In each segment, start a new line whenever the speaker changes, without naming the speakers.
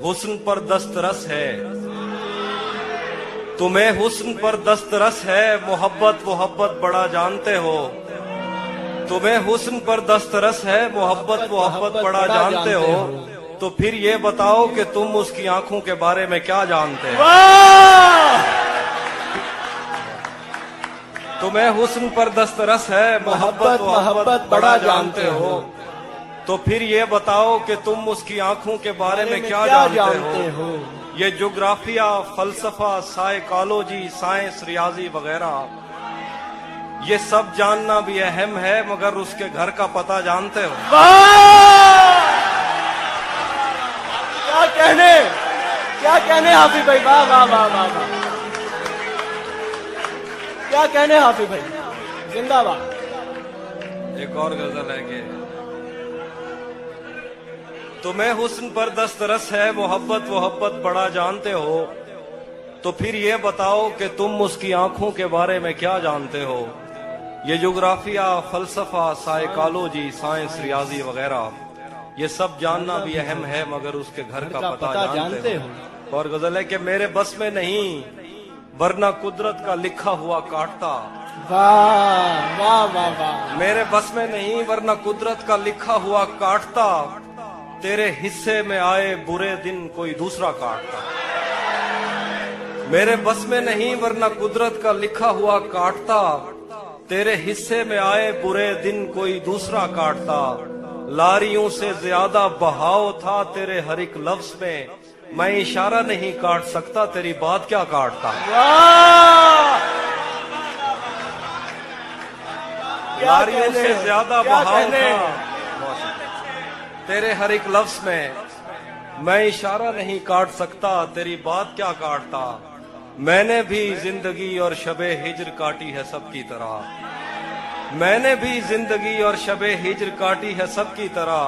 हुस्न पर दस्तरस है, तुम्हें हुस्न पर दस्तरस है, मोहब्बत मोहब्बत बड़ा जानते हो। तुम्हें हुस्न पर दस्तरस है, मोहब्बत मोहब्बत बड़ा जानते हो। तो फिर ये बताओ कि तुम उसकी आंखों के बारे में क्या जानते हो। तुम्हें हुस्न पर दस्तरस है, मोहब्बत मोहब्बत बड़ा जानते हो। तो फिर ये बताओ कि तुम उसकी आंखों के बारे में क्या जानते हो। ये ज्योग्राफिया, फलसफा, साइकोलॉजी, साइंस, रियाजी वगैरह ये सब जानना भी अहम है, मगर उसके घर का पता जानते हो।
क्या कहने हाफिज भाई, वाह वाह वाह वाह वाह, क्या कहने हाफिज भाई, जिंदाबाद।
एक और गजल है कि तुम्हें हुस्न पर दस्तरस है, मोहब्बत मोहब्बत बड़ा जानते हो। तो फिर ये बताओ कि तुम उसकी आंखों के बारे में क्या जानते हो। ये ज्योग्राफिया, फलसफा, साइकोलॉजी, साइंस, रियाजी वगैरह ये सब जानना भी अहम है, मगर उसके घर का पता जानते हो। और गजल है कि मेरे बस में नहीं, वरना कुदरत का लिखा हुआ काटता।
वाह वाह वाह वाह।
मेरे बस में नहीं, वरना कुदरत का लिखा हुआ काटता। तेरे हिस्से में आए बुरे दिन कोई दूसरा काटता। मेरे बस में नहीं, वरना कुदरत का लिखा हुआ काटता। तेरे हिस्से में आए बुरे दिन कोई दूसरा काटता। लारियों से ज्यादा बहाव था तेरे हर एक लफ्ज में, मैं इशारा नहीं काट सकता, तेरी बात क्या काटता। लारियों से ज्यादा बहाव था तेरे हर एक लफ्ज में, मैं इशारा नहीं काट सकता, तेरी बात क्या काटता। मैंने भी जिंदगी और शबे हिज्र काटी है सबकी तरह। मैंने भी जिंदगी और शबे हिज्र काटी है सबकी तरह।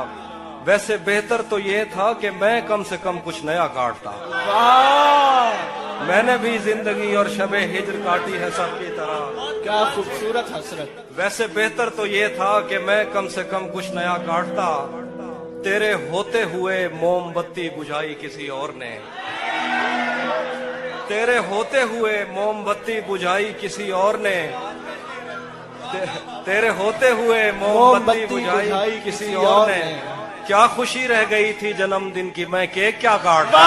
वैसे बेहतर तो ये था कि मैं कम से कम कुछ नया काटता। मैंने भी जिंदगी और शबे हिज्र काटी है सबकी तरह।
क्या खूबसूरत हसरत।
वैसे बेहतर तो ये था कि मैं कम से कम कुछ नया काटता। तेरे होते हुए मोमबत्ती बुझाई किसी और ने। तेरे होते हुए मोमबत्ती बुझाई किसी और ने। तेरे होते हुए मोमबत्ती बुझाई किसी और ने। क्या खुशी रह गई थी जन्मदिन की, मैं केक क्या काटता।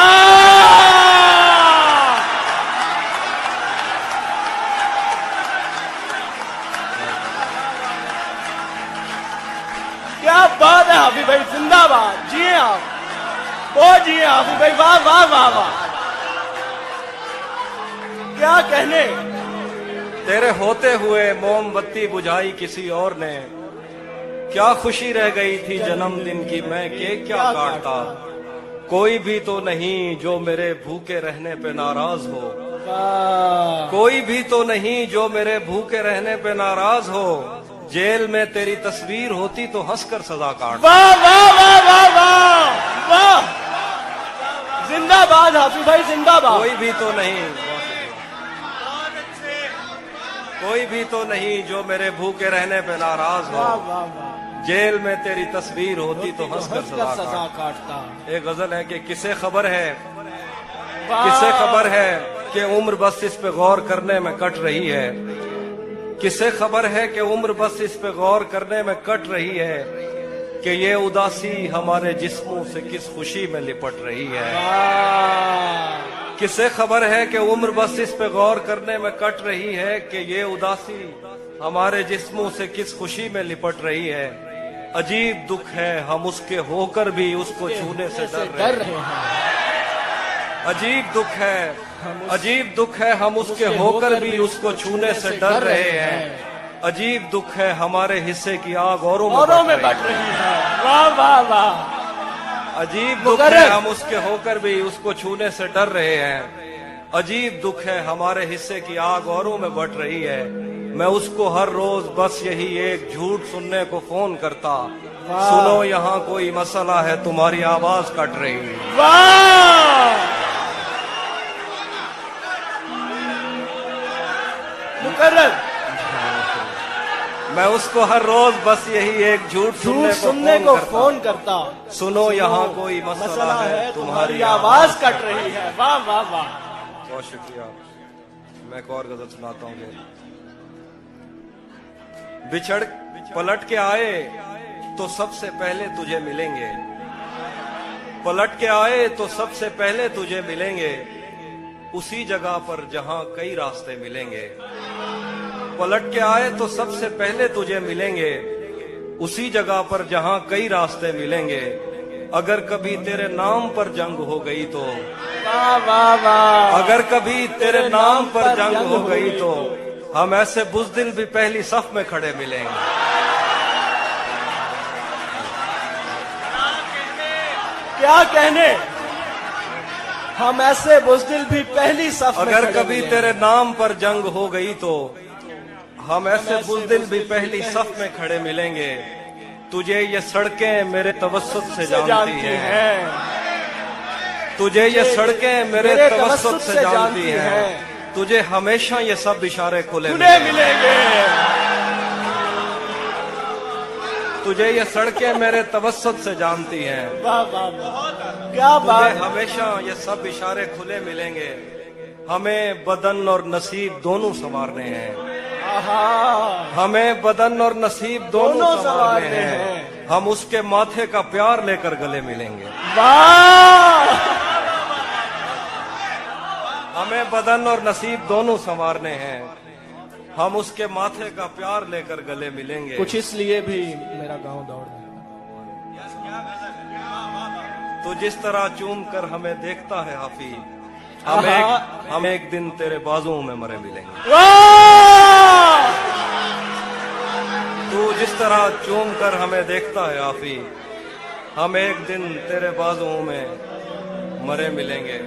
क्या बात है हाफिज भाई, जिंदाबाद। जिए आप, वो जिए हाफिज भाई, वाह वाह वाह वाह, क्या कहने।
तेरे होते हुए मोमबत्ती बुझाई किसी और ने। क्या खुशी रह गई थी जन्मदिन की, मैं केक क्या काटता। कोई भी तो नहीं जो मेरे भूखे रहने पे नाराज हो। कोई भी तो नहीं जो मेरे भूखे रहने पे नाराज हो। जेल में तेरी तस्वीर होती तो हंसकर सजा काट।
वाह वाह वाह वाह वाह वाह, जिंदाबाद हाफिज भाई, जिंदाबाद।
कोई भी तो नहीं, कोई भी तो नहीं जो मेरे भूखे रहने पे नाराज हो। जेल में तेरी तस्वीर होती तो हंसकर सजा
काटता।
एक गजल है कि किसे खबर है, किसे खबर है कि उम्र बस इस पे गौर करने में कट रही है। किसे खबर है कि उम्र बस इस पे गौर करने में कट रही है, कि ये उदासी हमारे जिस्मों से किस खुशी में लिपट रही है। किसे खबर है कि उम्र बस इस पे गौर करने में कट रही है, कि ये उदासी हमारे जिस्मों से किस खुशी में लिपट रही है। अजीब दुख है हम उसके होकर भी उसको छूने से डर रहे हैं। अजीब दुख है, अजीब दुख है हम उसके होकर भी उसको छूने से डर रहे हैं। अजीब दुख है हमारे हिस्से की आग औरों में बढ़ रही है।
वाह वाह वाह,
अजीब दुख है हम उसके होकर भी उसको छूने से डर रहे हैं। अजीब दुख है हमारे हिस्से की आग औरों में बढ़ रही है। मैं उसको हर रोज बस यही एक झूठ सुनने को फोन करता। सुनो यहाँ कोई मसला है, तुम्हारी आवाज कट रही है।
वाह, मुकर्रर।
मैं उसको हर रोज बस यही एक झूठ
सुनने को फोन करता।
सुनो यहाँ कोई मसला है,
तुम्हारी आवाज कट रही है। वाह वाह वाह,
बहुत शुक्रिया। मैं एक और गजल सुनाता हूँ। बिछड़ पलट के आए तो सबसे पहले तुझे मिलेंगे, पलट के आए तो सबसे पहले तुझे मिलेंगे, उसी जगह पर जहां कई रास्ते मिलेंगे। पलट के आए तो सबसे पहले तुझे मिलेंगे, उसी जगह पर जहां कई रास्ते मिलेंगे। अगर कभी तेरे नाम पर जंग हो गई तो,
वाह वाह वाह,
अगर कभी तेरे नाम पर जंग हो गई तो हम ऐसे बुज़दिल भी पहली सफ में खड़े मिलेंगे।
क्या कहने, हम ऐसे बुज़दिल भी पहली सफ में
अगर
खड़े
कभी
मिलेंगे।
तेरे नाम पर जंग हो गई तो हम ऐसे बुज़दिल भी पहली सफ में खड़े मिलेंगे। तुझे ये सड़कें मेरे तवस्सुत से जानती हैं, तुझे ये सड़कें मेरे तवस्सुत से जानती हैं, तुझे हमेशा ये सब इशारे खुले
मिलेंगे।
तुझे ये सड़कें मेरे तवस्सुत से जानती हैं,
वाह वाह वाह, क्या
तुझे
बात।
हमेशा ये सब इशारे खुले मिलेंगे। हमें बदन और नसीब दोनों संवारने हैं,
आहा,
हमें बदन और नसीब दोनों
दोनों
संवारने
संवारने
हैं।
हैं।
हम उसके माथे का प्यार लेकर गले मिलेंगे।
वाह,
हमें बदन और नसीब दोनों संवारने हैं, हम उसके माथे का प्यार लेकर गले मिलेंगे।
कुछ इसलिए भी मेरा गांव दौड़ गया।
तो जिस तरह चूम कर हमें देखता है हाफिज,
आहा।
हम एक दिन तेरे बाजुओं में मरे मिलेंगे।
वाह,
तू जिस तरह चूम कर हमें देखता है हाफिज, हम एक दिन तेरे बाजुओं में मरे मिलेंगे।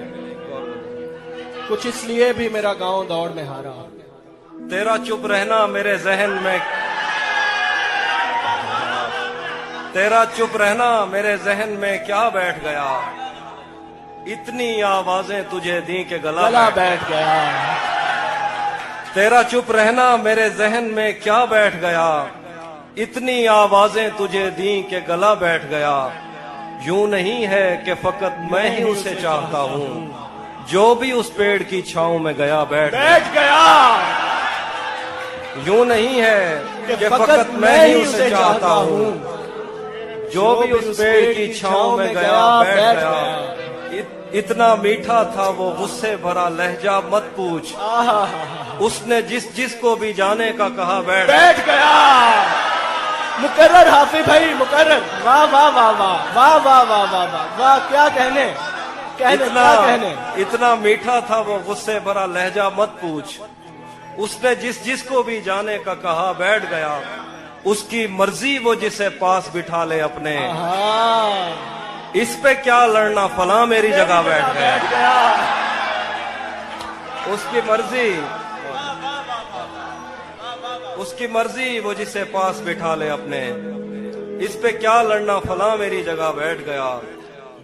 कुछ इसलिए भी मेरा गांव दौड़ में हारा।
तेरा चुप रहना मेरे जहन में, तेरा चुप रहना मेरे जहन में क्या बैठ गया। इतनी आवाजें तुझे दी के गला
बैठ गया।
तेरा चुप रहना मेरे जहन में क्या बैठ गया। इतनी आवाजें तुझे दी के गला बैठ गया। यूं नहीं है कि फकत मैं ही उसे चाहता हूँ, जो भी उस पेड़ की छांव में गया बैठ
गया।
यूं नहीं है कि फकत मैं ही उसे चाहता हूँ, जो भी उस पेड़ की छांव में गया बैठ गया। इतना मीठा था वो गुस्से भरा लहजा मत पूछ, उसने जिस को भी जाने का कहा बैठ
गया। मुकर्रर हाफिज भाई, मुकर्रर। वाह वाह वाह वाह वाह वाह वाह वाह वाह वाह, क्या कहने,
इतना मीठा था वो गुस्से भरा लहजा मत पूछ, उसने जिस को भी जाने का कहा बैठ गया। उसकी मर्जी वो जिसे पास बिठा ले अपने, इस पे क्या लड़ना फला मेरी जगह बैठ गया। उसकी मर्जी वो जिसे पास बिठा ले अपने, इस पे क्या लड़ना फला मेरी जगह बैठ गया।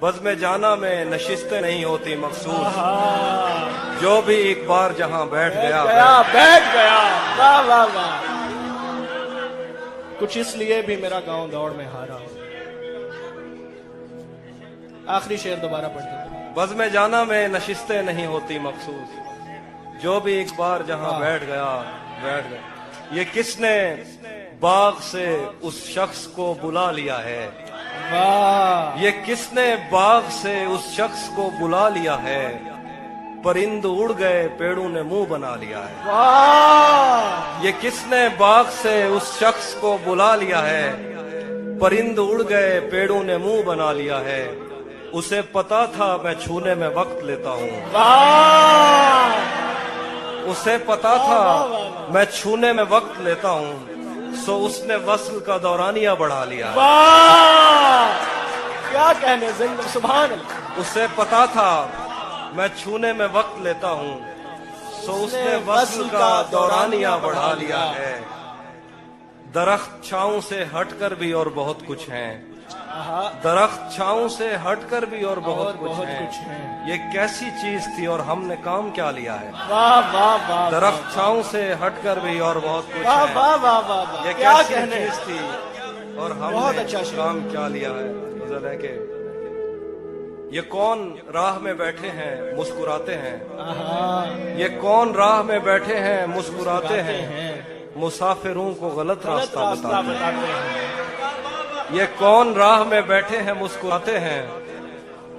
बज़्म जाना में नशिस्तें नहीं होती मखसूस, जो भी एक बार जहां बैठ गया।
वाह वाह वाह। कुछ इसलिए भी मेरा गांव दौड़ में हारा। आखिरी शेर दोबारा पढ़ते।
बज़्म जाना में नशिस्तें नहीं होती मखसूस, जो भी एक बार जहां बैठ गया बैठ गया। ये किसने बाग से उस शख्स को बुला लिया है,
वाह,
ये किसने बाग से उस शख्स को बुला लिया है। परिंद उड़ गए पेड़ों ने मुंह बना लिया है।
वाह,
ये किसने बाग से उस शख्स को बुला लिया है। परिंद उड़ गए पेड़ों ने मुंह बना लिया है। उसे पता था मैं छूने में वक्त लेता हूँ, उसे पता था मैं छूने में वक्त लेता हूँ, सो उसने वस्ल का दौरानिया बढ़ा लिया।
वाह, क्या कहने, जिंदा सुभान अल्लाह।
उसे पता था मैं छूने में वक्त लेता हूँ, सो उसने वस्ल का दौरानिया बढ़ा लिया है। दरख्त छांव से हटकर भी और बहुत कुछ हैं,
आहा,
दरख्त छांव से हटकर भी और बहुत कुछ
बहुत
है।
कुछ है।
ये कैसी चीज थी और हमने काम क्या लिया है।
वाह वाह वाह,
दरख्त छांव से हटकर भी और बहुत कुछ
वाह
है।
वाह वाह वाह वाह,
ये
क्या
कैसी
कहने।
चीज थी और
बहुत
हमने
अच्छा शेर।
काम क्या लिया है। गजल है कि ये कौन राह में बैठे हैं मुस्कुराते हैं।
आहा,
ये कौन राह में बैठे हैं मुस्कुराते
मुस्कुराते
हैं।
हैं।
मुसाफिरों को गलत
गलत
रास्ता
रास्ता
बताते
बताते हैं।
हैं। ये कौन राह में बैठे हैं मुस्कुराते हैं।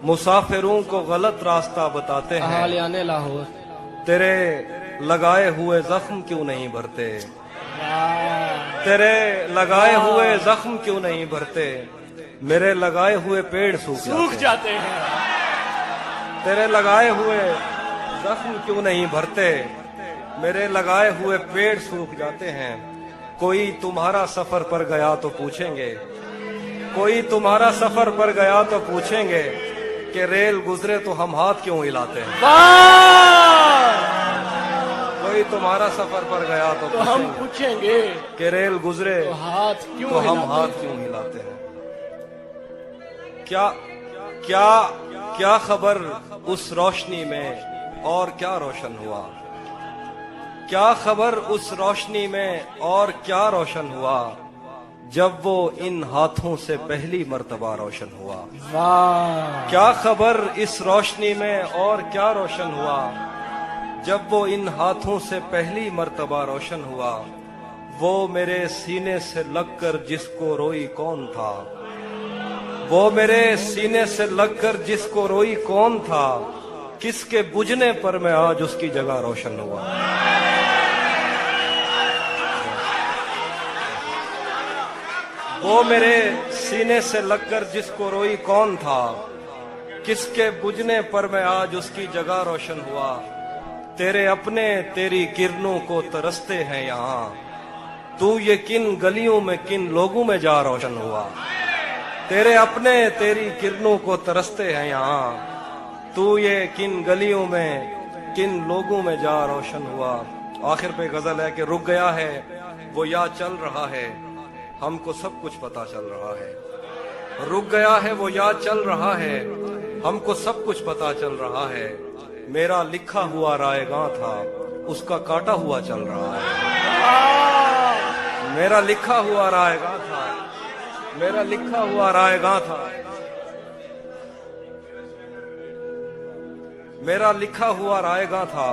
मुसाफिरों को गलत रास्ता बताते हैं।
हालियाने लाहौर।
तेरे लगाए हुए जख्म क्यों नहीं भरते।
वाह,
तेरे लगाए हुए जख्म क्यों नहीं भरते। मेरे लगाए हुए पेड़ सूख
सूख
जाते हैं।
जाते हैं।
तेरे लगाए हुए जख्म क्यों नहीं भरते। मेरे लगाए हुए पेड़ सूख जाते हैं। कोई तुम्हारा सफर पर गया तो पूछेंगे। कोई तुम्हारा सफर पर गया तो पूछेंगे कि रेल गुजरे तो हम हाथ क्यों हिलाते हैं।
वाह,
कोई तुम्हारा सफर पर गया तो
तो हम
पूछेंगे
पूछेंगे
कि रेल गुजरे
तो हाथ क्यों
तो हम
हिलाते
हाथ क्यों हिलाते हैं। क्या क्या क्या खबर उस रोशनी में और क्या रोशन हुआ। क्या खबर उस रोशनी में और क्या रोशन हुआ। जब वो इन हाथों से पहली मर्तबा रोशन हुआ।
वाह,
क्या खबर इस रोशनी में और क्या रोशन हुआ। जब वो इन हाथों से पहली मर्तबा रोशन हुआ। वो मेरे सीने से लगकर जिसको रोई कौन था। वो मेरे सीने से लगकर जिसको रोई कौन था। किसके बुझने पर मैं आज उसकी जगह रोशन हुआ। वो मेरे सीने से लगकर जिसको रोई कौन था। किसके बुझने पर मैं आज उसकी जगह रोशन हुआ। तेरे अपने तेरी किरणों को तरसते हैं यहाँ। तू ये किन गलियों में किन लोगों में जा रोशन हुआ। तेरे अपने तेरी किरणों को तरसते हैं यहाँ। तू ये किन गलियों में किन लोगों में जा रोशन हुआ। आखिर पे गजल है कि रुक गया है वो या चल रहा है। हमको सब कुछ पता चल रहा है। रुक गया है वो या चल रहा है। हमको सब कुछ पता चल रहा है। मेरा लिखा हुआ रायगां था उसका काटा हुआ चल रहा है। मेरा लिखा हुआ रायगां था। मेरा लिखा हुआ रायगां था। मेरा लिखा हुआ रायगां था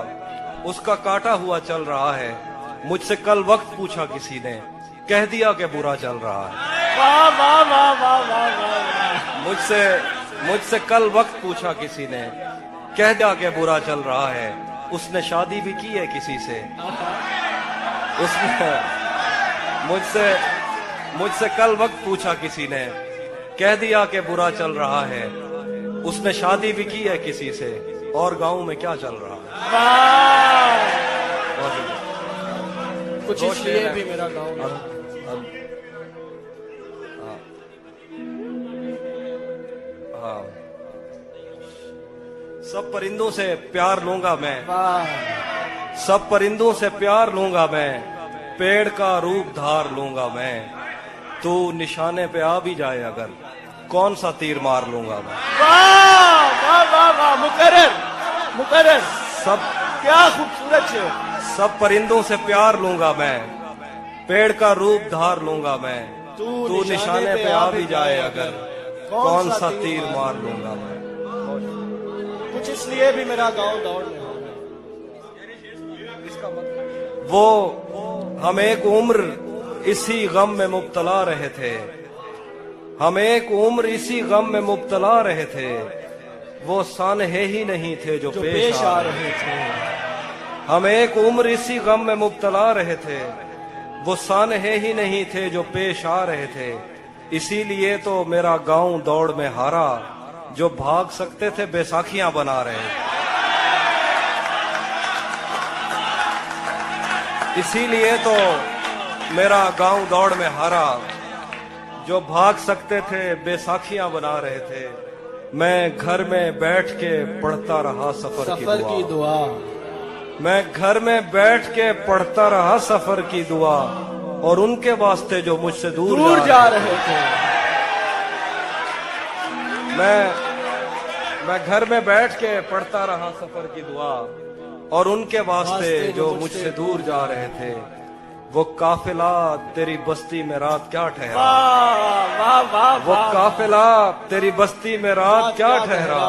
उसका काटा हुआ चल रहा है। मुझसे कल वक्त पूछा किसी ने कह दिया कि बुरा चल रहा है।
वाह वाह वाह वाह वाह वाह,
मुझसे कल वक्त पूछा किसी ने कह दिया कि बुरा चल रहा है। उसने शादी भी की है किसी से। उसने मुझसे कल वक्त पूछा किसी ने कह दिया कि बुरा चल रहा है। उसने शादी भी की है किसी से और गांव में क्या चल रहा है।
वाह, कुछ
दो
इसलिए
शेर हैं।
भी मेरा गाँव
अब हाँ सब परिंदों से प्यार लूंगा मैं।
वाह,
सब परिंदों से प्यार लूंगा मैं। पेड़ का रूप धार लूंगा मैं। तू निशाने पे आ भी जाए अगर कौन सा तीर मार लूंगा मैं।
वाह वाह वाह वाह, मुकर्रर मुकर्रर,
सब
क्या खूबसूरत शेर।
सब परिंदों से प्यार लूंगा मैं। पेड़ का रूप धार लूंगा मैं। तू निशाने पे आ भी जाए अगर कौन सा तीर मार लूंगा मैं।
कुछ इसलिए भी मेरा गाँव दौड़ में।
वो हम एक उम्र इसी गम में मुब्तला रहे थे। हम एक उम्र इसी गम में मुब्तला रहे थे। वो सानहे ही नहीं थे जो पेश आ रहे
थे।
हम एक उम्र इसी गम में मुब्तला रहे थे। वो सानहे ही नहीं थे जो पेश आ रहे थे। इसीलिए तो मेरा गांव दौड़ में हारा। जो भाग सकते थे बैसाखियां बना रहे। इसीलिए तो मेरा गांव दौड़ में हारा। जो भाग सकते थे बैसाखियां बना रहे थे। मैं घर में बैठ के पढ़ता रहा सफर की दुआ। मैं घर में बैठ के पढ़ता रहा सफर की दुआ। और उनके वास्ते जो मुझसे दूर
जा रहे थे।
मैं घर में बैठ के पढ़ता रहा सफर की दुआ, और उनके वास्ते जो मुझसे दूर जा रहे थे, वो काफिला तेरी बस्ती में रात क्या ठहरा,
वाह वाह वाह
वो
वाह
काफिला तेरी बस्ती में रात क्या ठहरा,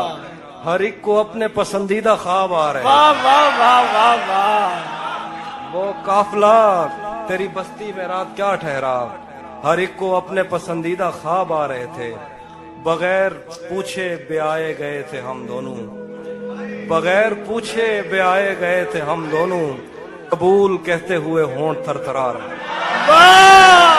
हर एक को अपने पसंदीदा ख्वाब आ रहे,
वाह वाह वाह वाह वाह
वो काफिला तेरी बस्ती में रात क्या ठहरा, हर एक को अपने पसंदीदा ख्वाब आ रहे थे, बगैर पूछे ब्याए गए थे हम दोनों, बगैर पूछे ब्याए गए थे हम दोनों, कबूल कहते हुए होंठ थरथरा रहे।
वाह